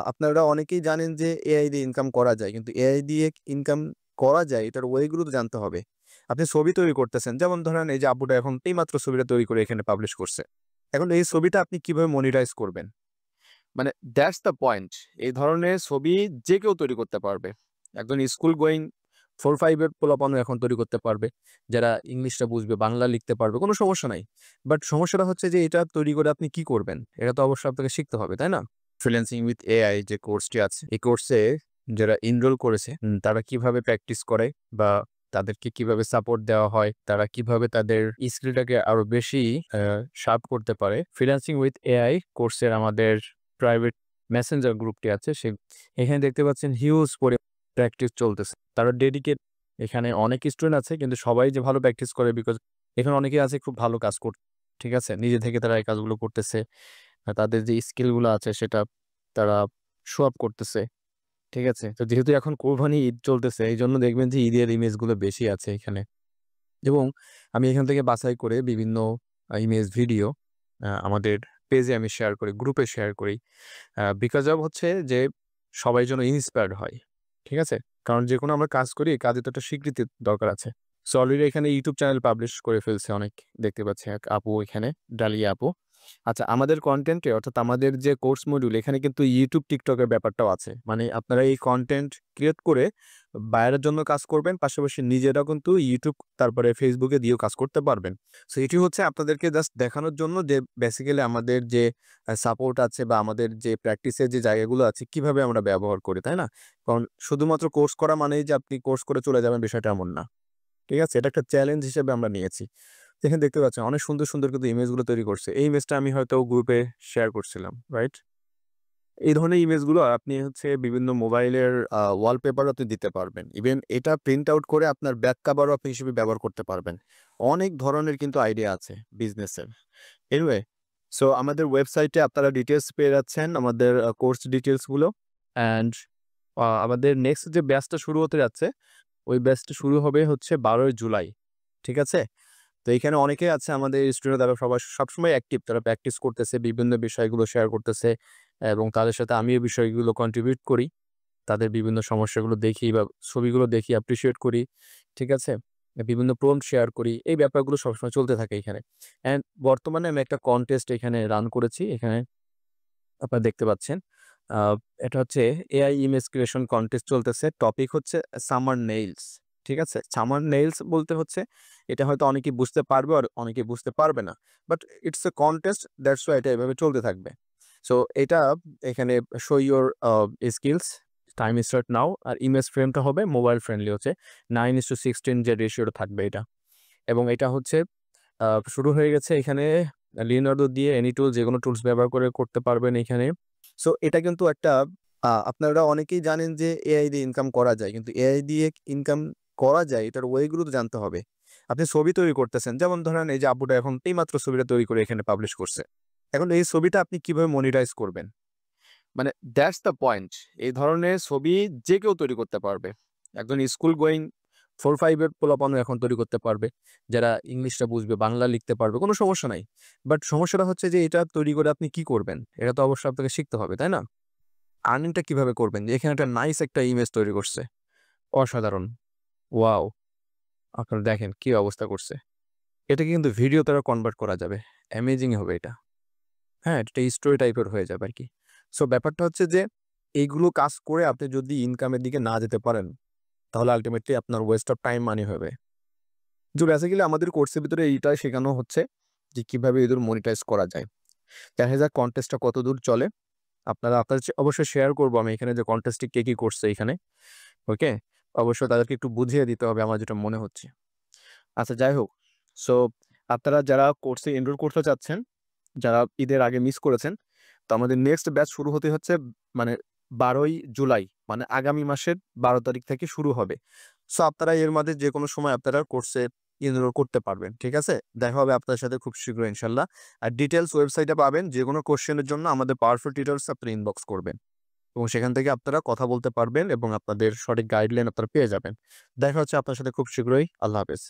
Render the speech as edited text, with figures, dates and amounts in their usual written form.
আপনারা অনেকেই জানেন যে এআই দিয়ে ইনকাম করা যায়। কিন্তু এআই দিয়ে ইনকাম করা যায় এটার ওয়ে গুলো তো জানতে হবে। আপনি ছবি তৈরি করতেছেন। যেমন ধরেন এই যে আপুটা এখন এইমাত্র ছবিটা তৈরি করে এখানে পাবলিশ করছে। এখন এই ছবিটা আপনি কিভাবে মনিটাইজ করবেন? মানে দ্যাটস দ্য পয়েন্ট। এই ধরনের ছবি যে কেউ তৈরি করতে পারবে। একজন স্কুল গোয়িং 4-5 এর পোলাপানও এখন তৈরি করতে পারবে। যারা ইংলিশটা বুঝবে, বাংলা লিখতে পারবে, কোনো সমস্যা নাই। বাট সমস্যাটা হচ্ছে যে এটা তৈরি করে আপনি কি করবেন? এটা তো অবশ্যই আপনাকে শিখতে হবে, তাই না? ফ্রিল্যান্সিং উইথ এআই যে কোর্সটি আছে, এই কোর্সে যারা এনরোল করেছে তারা কিভাবে প্র্যাকটিস করে বা তাদেরকে কিভাবে সাপোর্ট দেওয়া হয়, তারা কিভাবে তাদের স্কিলটাকে আরো বেশি শার্প করতে পারে। ফ্রিল্যান্সিং উইথ এআই কোর্সের আমাদের প্রাইভেট মেসেঞ্জার গ্রুপটি আছে এখানে দেখতে পাচ্ছেন হিউজ প্র্যাকটিস চলতেছে। তারা ডেডিকেট এখানে অনেক স্টুডেন্ট আছে কিন্তু সবাই যে ভালো প্র্যাকটিস করে বিকজ এখানে অনেকেই আছে খুব ভালো কাজ ঠিক আছে? নিজে থেকে তারা এই কাজগুলো করতেছে। তাদের যে স্কিল গুলো আছে সেটা তারা শো আপ করতেছে। ঠিক আছে? তো যেহেতু এখন কোরবানি ঈদ চলতেছে এইজন্য দেখবেন যে ঈদের ইমেজ গুলো বেশি আছে এখানে। এবং আমি এখান থেকে বাছাই করে বিভিন্ন ইমেজ ভিডিও আমাদের পেজে আমি শেয়ার করি, গ্রুপে শেয়ার করি। বিকজ অফ হচ্ছে যে সবাই যেন ইন্সপায়ার্ড হয়। ঠিক আছে? কারণ যেকোনো আমরা কাজ করি, কাজে তো একটা স্বীকৃতির দরকার আছে। সো অলরেডি এখানে ইউটিউব চ্যানেল পাবলিশ করে ফেলছে অনেক। দেখতে পাচ্ছি এক আপু এখানে, ডালিয়া আপু। আচ্ছা আমাদের কনটেন্টে অর্থাৎ আমাদের যে কোর্স মডিউল এখানে কিন্তু YouTube, TikTok এর ব্যাপারটাও আছে। মানে আপনারা এই কনটেন্ট ক্রিয়েট করে বায়ারের জন্য কাজ করবেন। পাশাপাশি নিজেরাও কিন্তু YouTube তারপরে Facebook এ দিয়েও কাজ করতে পারবেন। সো এটি হচ্ছে আপনাদেরকে জাস্ট দেখানোর জন্য যে বেসিক্যালি আমাদের যে সাপোর্ট আছে বা আমাদের যে প্র্যাকটিসের যে জায়গাগুলো আছে কিভাবে আমরা ব্যবহার করি, তাই না? কারণ শুধুমাত্র কোর্স করা মানেই যে আপনি কোর্স করে চলে যাবেন বিষয়টা এমন না। ঠিক আছে? এটা একটা চ্যালেঞ্জ হিসেবে আমরা নিয়েছি। এখানে দেখতে পাচ্ছেন অনেক সুন্দর, সুন্দর কিন্তু ইমেজগুলো তৈরি করছে। এই ইমেজটা আমি হয়তো গ্রুপে শেয়ার করছিলাম, রাইট? এই ধরনের ইমেজগুলো আপনি হচ্ছে বিভিন্ন মোবাইলের ওয়ালপেপারও আপনি দিতে পারবেন। ইভেন এটা প্রিন্ট আউট করে আপনার ব্যাক কভারও আপনি হিসেবে ব্যবহার করতে পারবেন। অনেক ধরনের কিন্তু আইডিয়া আছে বিজনেসের। এনিওয়ে, সো আমাদের ওয়েবসাইটে আপনারা ডিটেইলস পেয়ে যাচ্ছেন আমাদের কোর্স ডিটেইলস গুলো অ্যান্ড আমাদের নেক্সট যে ব্যাচটা শুরু হতে যাচ্ছে, ওই ব্যাচটা শুরু হবে হচ্ছে 12ই জুলাই। ঠিক আছে? তো এইখানে অনেকেই আছে আমাদের স্টুডেন্ট তারা সবাই সবসময় অ্যাক্টিভ। তারা প্র্যাকটিস করতেছে, বিভিন্ন বিষয়গুলো শেয়ার করতেছে এবং তাদের সাথে আমিও বিষয়গুলো কন্ট্রিবিউট করি। তাদের বিভিন্ন সমস্যাগুলো দেখি বা ছবিগুলো দেখি, অ্যাপ্রিশিয়েট করি। ঠিক আছে? বিভিন্ন প্রম্পট শেয়ার করি। এই ব্যাপারগুলো সবসময় চলতে থাকে এখানে। অ্যান্ড বর্তমানে আমি একটা কনটেস্ট এখানে রান করেছি। এখানে আপনারা দেখতে পাচ্ছেন। আ এটা হচ্ছে এআই ইমেজ ক্রিয়েশন কনটেস্ট চলতেছে। টপিক হচ্ছে সামার নেইলস। ঠিক আছে? সামার নেইলস বলতে হচ্ছে এটা হয়তো অনেকেই বুঝতে পারবে আর অনেকেই বুঝতে পারবে না। But it's a contest that's why এটা এভাবে চলতে থাকবে। সো এটা এখানে show your skills, time start now আর ইমেজ ফ্রেমটা হবে মোবাইল ফ্রেন্ডলি হচ্ছে 9:16 যে রেশিওটা থাকবে এটা। এবং এটা হচ্ছে শুরু হয়ে গেছে এখানে লিওনার্দো দিয়ে এনি টুল যেকোনো টুলস ব্যবহার করে করতে পারবেন এখানে। সো এটা কিন্তু একটা আপনারা অনেকেই জানেন যে এআই দিয়ে ইনকাম করা যায়। কিন্তু এআই দিয়ে ইনকাম করা যায় এটার ওয়ে গুলো তো জানতে হবে। আপনি ছবি তৈরি করতেছেন। যেমন ধরেন এই যে আপুটা এখন এইমাত্র ছবিটা তৈরি করে এখানে পাবলিশ করছে। এখন এই ছবিটা আপনি কিভাবে মনিটাইজ করবেন? মানে দ্যাটস দ্য পয়েন্ট। এই ধরনের ছবি যে কেউ তৈরি করতে পারবে। একজন স্কুল গোয়িং 4-5 এর পোলাপানও এখন তৈরি করতে পারবে। যারা ইংলিশটা বুঝবে, বাংলা লিখতে পারবে, কোনো সমস্যা নাই। বাট সমস্যাটা হচ্ছে যে এটা তৈরি করে আপনি কি করবেন? এটা তো অবশ্যই আপনাকে শিখতে হবে, তাই না? আর্নিংটা কিভাবে করবেন? যে এখানে একটা নাইস একটা ইমেজ তৈরি করছে। অসাধারণ! ওয়াও! আপনারা দেখেন কি অবস্থা করছে। এটাকে কিন্তু ভিডিও দ্বারা কনভার্ট করা যাবে। অ্যামেজিং হবে এটা। হ্যাঁ, এটা স্টোরি টাইপের হয়ে যাবে আরকি। সো ব্যাপারটা হচ্ছে যে এইগুলো কাজ করে আপনি যদি ইনকামের দিকে না যেতে পারেন, তাহলে আল্টিমেটলি আপনার ওয়েস্ট অফ টাইম মানি হবে। যে বেসিক্যালি আমাদের কোর্সের ভিতরে এইটাই শেখানো হচ্ছে যে কিভাবে এদের মনিটাইজ করা যায়। দেখা যাক কনটেস্টটা কতদূর চলে। আপনারা আপনাদের অবশ্যই শেয়ার করব আমি এখানে যে কনটেস্টে কে কি করছে এখানে। ওকে? অবশ্যই তাদেরকে একটু বুঝিয়ে দিতে হবে আমার যেটা মনে হচ্ছে। আচ্ছা যাই হোক। সো আপনারা যারা কোর্সে এনরোল করতে চাচ্ছেন, যারা ঈদের আগে মিস করেছেন, তো আমাদের নেক্সট ব্যাচ শুরু হতে হচ্ছে মানে 12ই জুলাই। মানে আগামী মাসের 12 তারিখ থেকে শুরু হবে। সো আপনারা এর মাঝে যেকোনো সময় আপনারা কোর্সে এনরোল করতে পারবেন। ঠিক আছে? দেখা হবে আপনার সাথে খুব শীঘ্রই ইনশাআল্লাহ। আর ডিটেইলস ওয়েবসাইটে পাবেন। যেকোনো কোয়েশ্চেনের জন্য আমাদের পাওয়ারফুল টিউটরস আপনি ইনবক্স করবেন। এবং সেখান থেকে আপনারা কথা বলতে পারবেন এবং আপনাদের সঠিক গাইডলাইন আপনারা পেয়ে যাবেন। দেখা হচ্ছে আপনার সাথে খুব শীঘ্রই। আল্লাহ হাফেজ।